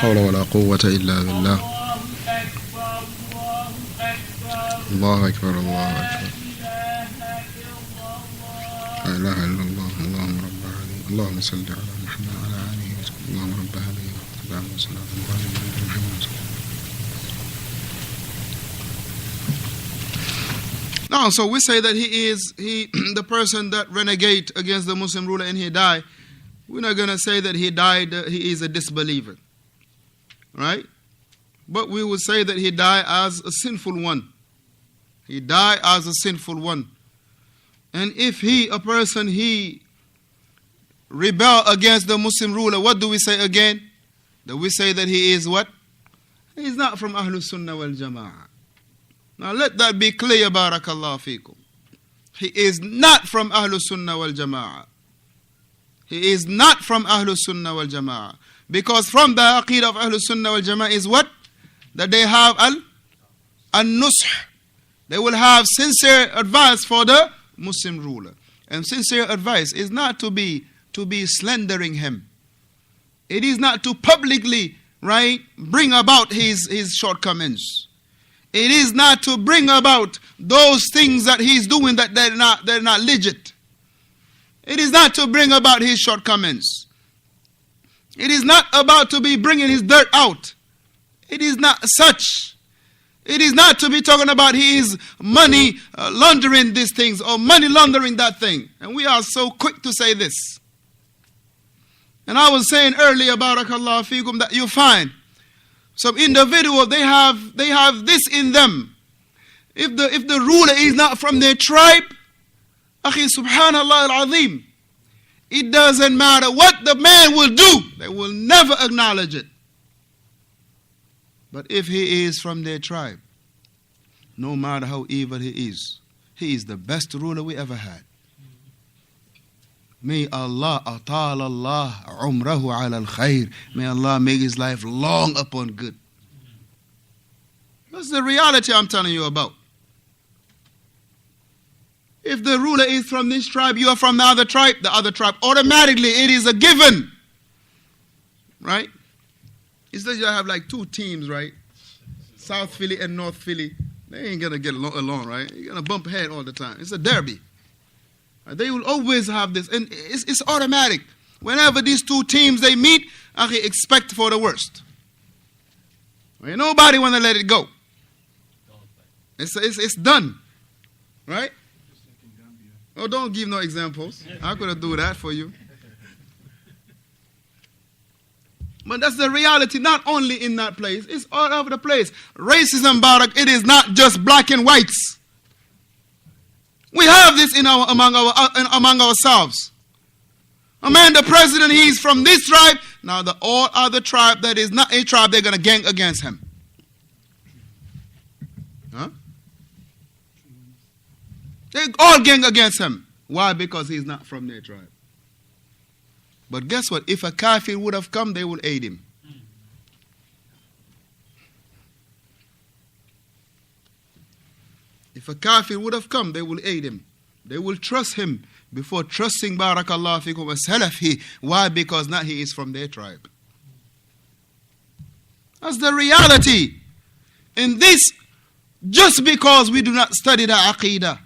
حول ولا قوة إلا بالله. الله أكبر الله أكبر. لا إله إلا الله. اللهم رب هذه اللهم صل على محمد وعلى آله وصحبه. اللهم رب هذه اللهم صل على محمد. Now, so we say that the person that renegade against the Muslim ruler and he died. We're not going to say that he died, he is a disbeliever. Right? But we would say that he died as a sinful one. He died as a sinful one. And if he rebel against the Muslim ruler, what do we say again? Do we say that he is what? He is not from As-Sunnah wal Jama'ah. Now let that be clear, barakallahu feekum. He is not from As-Sunnah wal Jama'ah. He is not from As-Sunnah wal Jama'ah. Because from the aqeedah of As-Sunnah wal Jama'ah is what? That they have al-nush. They will have sincere advice for the Muslim ruler. And sincere advice is not to be slandering him. It is not to publicly, right, bring about his shortcomings. It is not to bring about those things that he's doing that they're not legit. It is not to bring about his shortcomings. It is not about to be bringing his dirt out. It is not such. It is not to be talking about he is money laundering these things or money laundering that thing. And we are so quick to say this. And I was saying earlier, barakallahu feekum, that you find some individuals, they have this in them. If the ruler is not from their tribe, akhi, subhanallah al-azim, it doesn't matter what the man will do, they will never acknowledge it. But if he is from their tribe, no matter how evil he is the best ruler we ever had. May Allah atal Allah umrahu ala al-khair. May Allah make his life long upon good. That's the reality I'm telling you about. If the ruler is from this tribe, you are from the other tribe, automatically it is a given. Right? It's that you have like two teams, right? South Philly and North Philly. They ain't going to get along, right? You're going to bump head all the time. It's a derby. They will always have this. And it's automatic. Whenever these two teams, they meet, expect for the worst. Right? Nobody want to let it go. It's done. Right? Oh, don't give no examples. I could do that for you. But that's the reality, not only in that place, it's all over the place. Racism, Barak, it is not just black and whites. We have this among ourselves. A man, the president, he's from this tribe. Now the all other tribe that is not a tribe, they're going to gang against him. Huh? They all gang against him. Why? Because he's not from their tribe. But guess what? If a kafir would have come, they would aid him. If a kafir would have come, they will aid him. They will trust him before trusting barakallahu fikum a salafi. Why? Because now he is from their tribe. That's the reality. And this, just because we do not study the aqidah.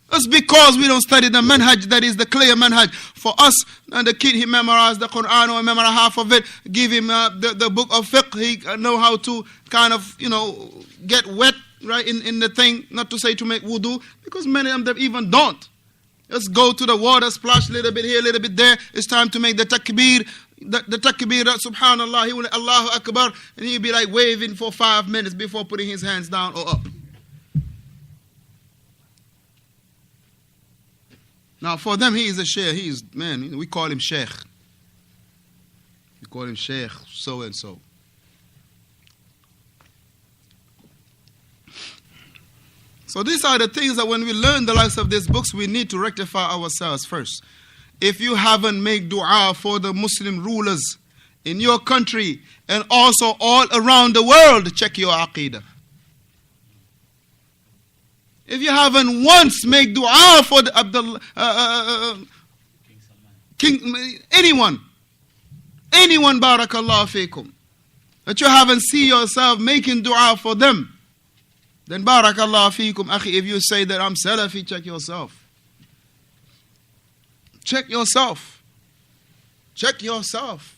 That's because we don't study the manhaj, that is the clear manhaj. For us, and the kid, he memorized the Quran or memorize half of it, give him the book of fiqh, he know how to kind of, get wet, right, in the thing, not to say to make wudu, because many of them even don't. Just go to the water, splash a little bit here, a little bit there. It's time to make the takbir. The takbir, subhanallah, he will Allahu Akbar, and he'll be like waving for 5 minutes before putting his hands down or up. Now, for them, he is a shaykh. We call him Shaykh. We call him Shaykh, so and so. So these are the things that when we learn the likes of these books, we need to rectify ourselves first. If you haven't made dua for the Muslim rulers in your country and also all around the world, check your aqidah. If you haven't once made dua for the anyone, barakallahu feekum, that you haven't seen yourself making dua for them, then barakallahu feekum, akhi, if you say that I'm Salafi, check yourself. Check yourself. Check yourself.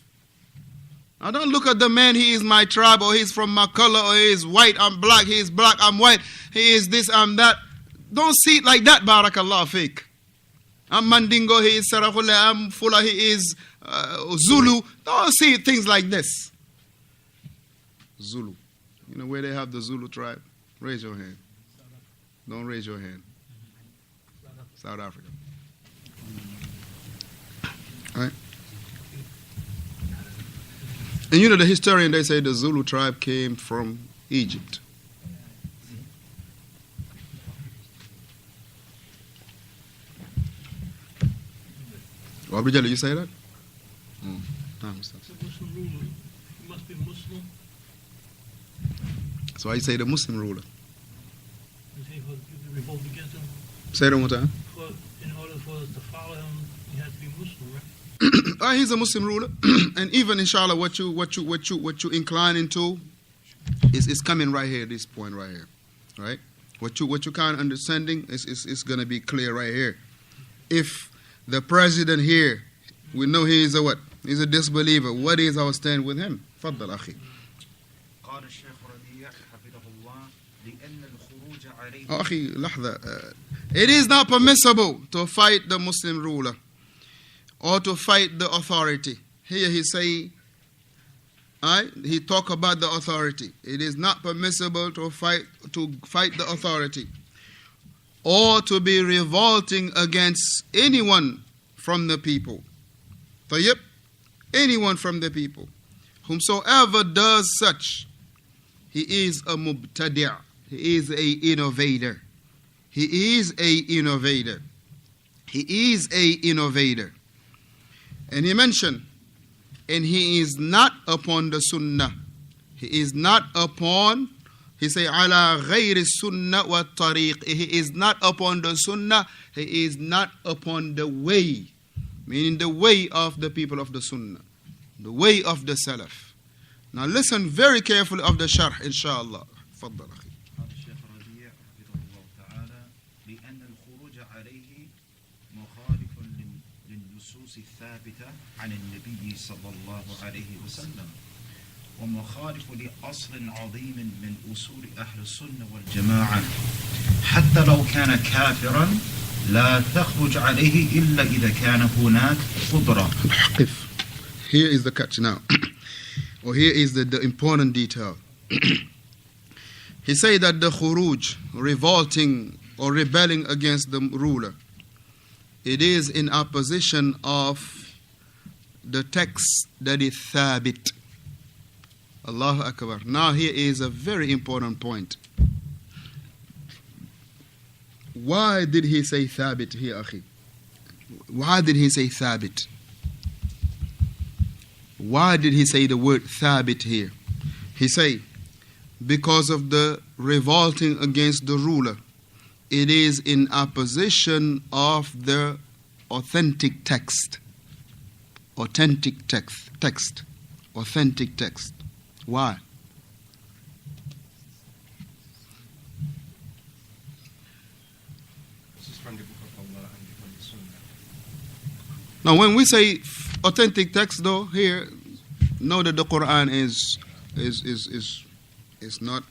Now don't look at the man, he is my tribe, or he's from my color, or he is white, I'm black, he is black, I'm white, he is this, I'm that. Don't see it like that, barakallah fiqh. I'm Mandingo, he is Sarakule, I'm Fula, he is Zulu. Don't see things like this. Zulu. You know where they have the Zulu tribe? Raise your hand. Don't raise your hand. South Africa. All right? And you know the historian, they say the Zulu tribe came from Egypt. Abrijali, you say that? No, must be Muslim. So I say the Muslim ruler. Say it one more time. In order for us to follow him, he has to be Muslim, right? He's a Muslim ruler, and even inshallah, what you incline into is coming right here. This point right here, right? What you kind of understanding is going to be clear right here. If the president here, we know he is a what? He's a disbeliever. What is our stand with him? Faddal akhi. قال الشيخ ربيع حفظه الله لأن الخروج عليه. Akhi, lahza. It is not permissible to fight the Muslim ruler or to fight the authority. Here he say, he talk about the authority. It is not permissible to fight the authority or to be revolting against anyone from the people. Tayyib, anyone from the people. Whomsoever does such, he is a mubtadi'. He is a innovator. He is a innovator. He is a innovator. And he mentioned, and he is not upon the sunnah. He is not upon, he say, ala ghayri sunnah wa tariq. He is not upon the sunnah. He is not upon the way. Meaning the way of the people of the sunnah. The way of the salaf. Now listen very carefully of the sharh, inshallah. Faddal akhi. قال الشيخ ربيع حفظه الله تعالى لأن الخروج عليه مخالف للنصوص الثابتة عن النبي صلى الله عليه وسلم ومخالف لأصل عظيم من أصول أهل السنة والجماعة حتى لو كان كافرا لا تخرج عليه إلا إذا كان هناك قدرة. Here is the catch now. Or here is the important detail. He say that the khuruj, revolting or rebelling against the ruler, it is in opposition of the text that is thabit. Allahu Akbar. Now here is a very important point. Why did he say thabit here, akhi? Why did he say thabit? Why did he say the word thabit here? He say, because of the revolting against the ruler, it is in opposition of the authentic text. Authentic text. Authentic text. Why? This is from the book of Allah and from the Sunnah. Now when we say authentic text though, here, know that the Quran is not,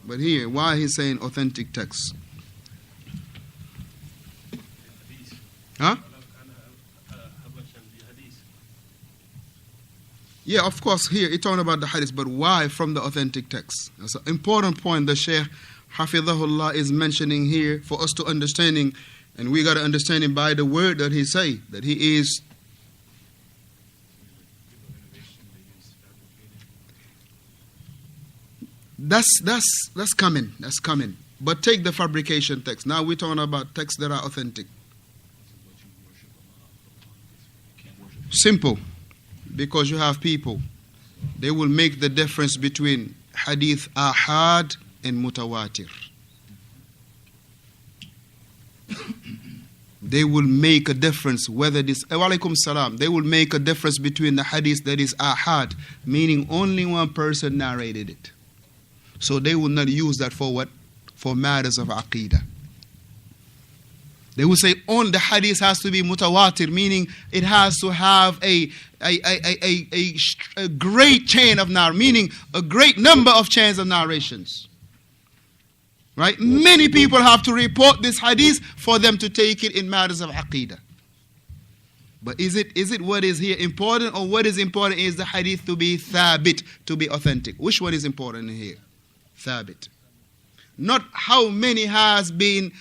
but here, why he's saying authentic text? Huh? Yeah, of course, here it's talking about the hadith, but why from the authentic text? That's an important point the Shaykh Hafidhahullah is mentioning here for us to understanding, and we got to understand him by the word that he say, that he is. That's coming. But take the fabrication text. Now we're talking about texts that are authentic. Simple. Because you have people, they will make the difference between hadith ahad and mutawatir. they will make a difference whether this, walaikum salam, they will make a difference between the hadith that is ahad, meaning only one person narrated it. So they will not use that for what? For matters of aqidah. They will say on the hadith has to be mutawatir, meaning it has to have a great chain of narration, meaning a great number of chains of narrations. Right? Many people have to report this hadith for them to take it in matters of aqidah. But is it what is here important, or what is important is the hadith to be thabit, to be authentic? Which one is important here? Thabit. Not how many riwayah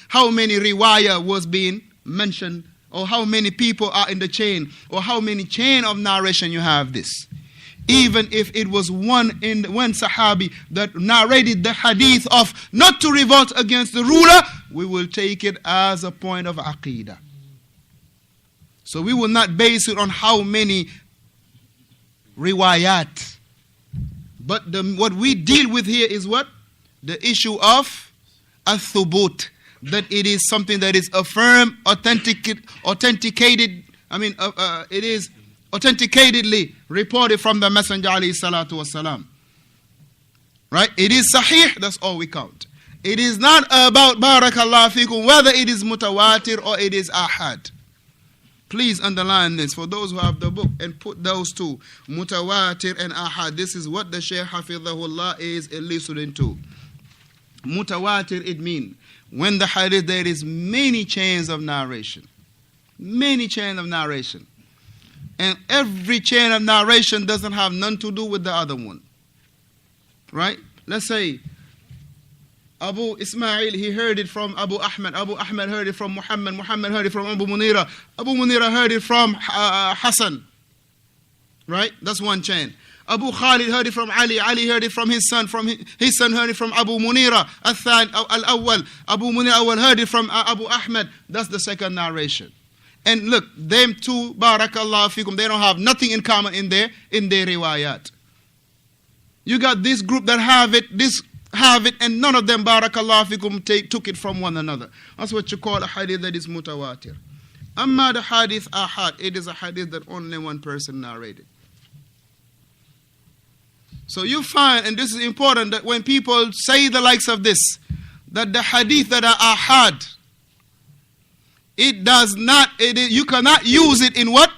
was being mentioned, or how many people are in the chain, or how many chain of narration you have this. Even if it was one sahabi that narrated the hadith of not to revolt against the ruler, we will take it as a point of aqidah. So we will not base it on how many riwayat. But what we deal with here is what? The issue of athubut, that it is something that is affirmed, authenticated. It is authenticatedly reported from the Messenger alayhi salatu wasalam. Right? It is sahih, that's all we count. It is not about barakallahu fikum whether it is mutawatir or it is ahad. Please underline this for those who have the book and put those two, mutawatir and ahad. This is what the Shaykh hafidhahullah is eliciting to. Mutawatir, it means when the hadith there is many chains of narration. Many chains of narration. And every chain of narration doesn't have none to do with the other one. Right? Let's say Abu Ismail, he heard it from Abu Ahmad. Abu Ahmad heard it from Muhammad. Muhammad heard it from Abu Munira. Abu Munira heard it from Hassan. Right? That's one chain. Abu Khalid heard it from Ali. Ali heard it from his son. From his son heard it from Abu Munira. Al-Awwal. Abu Munira Awwal heard it from Abu Ahmad. That's the second narration. And look, them two, barakallahu fikum, they don't have nothing in common in their riwayat. You got this group that have it, and none of them, barakallahu fikum, took it from one another. That's what you call a hadith that is mutawatir. Amma the hadith ahad, it is a hadith that only one person narrated. So you find, and this is important, that when people say the likes of this, that the hadith that are ahad, you cannot use it in what?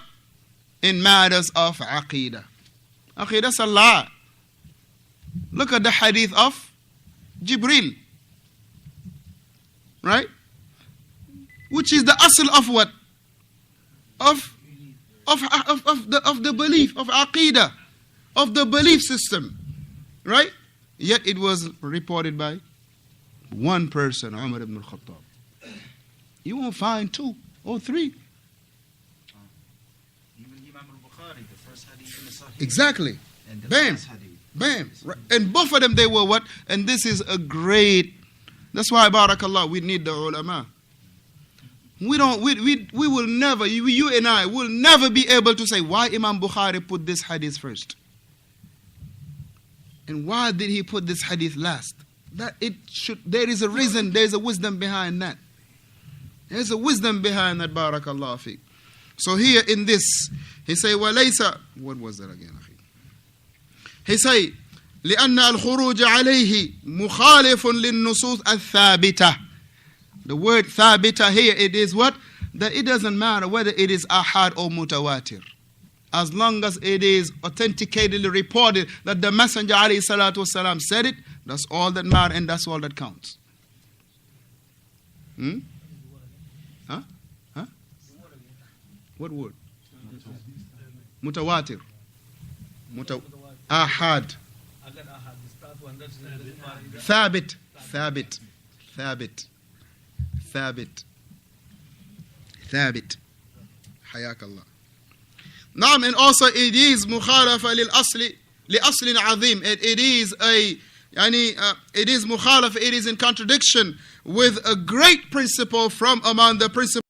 In matters of aqidah. Aqidah's a lie. Look at the hadith of Jibril. Right? Which is the asl of what? Of the belief, of aqidah, of the belief system. Right? Yet it was reported by one person, Umar ibn al-Khattab. You won't find two or three. Even Imam al-Bukhari, the first hadith in the Sahih. Exactly. And the Bam. last hadith. Bam. Right. And both of them, they were what? And this is a great, that's why, barakallah, we need the ulama. We will never, you and I will never be able to say why Imam Bukhari put this hadith first. And why did he put this hadith last? There is a reason, there is a wisdom behind that. There's a wisdom behind that, barakallah fi. So here in this, he say, وَلَيْسَ, what was that again? He say, لأن الخروج عليه مخالف للنصوص الثابتة. The word ثابتة here, it is what? That it doesn't matter whether it is ahad or mutawatir. As long as it is authenticatedly reported that the Messenger alayhi salatu wasalam said it, that's all that matters and that's all that counts. Huh? What word? Mutawatir. Ahad. Thabit. Hayakallah. Naam, and also it is mukhalafa lil asli li aslin azim. It is it is mukhalafa, it is in contradiction with a great principle from among the principles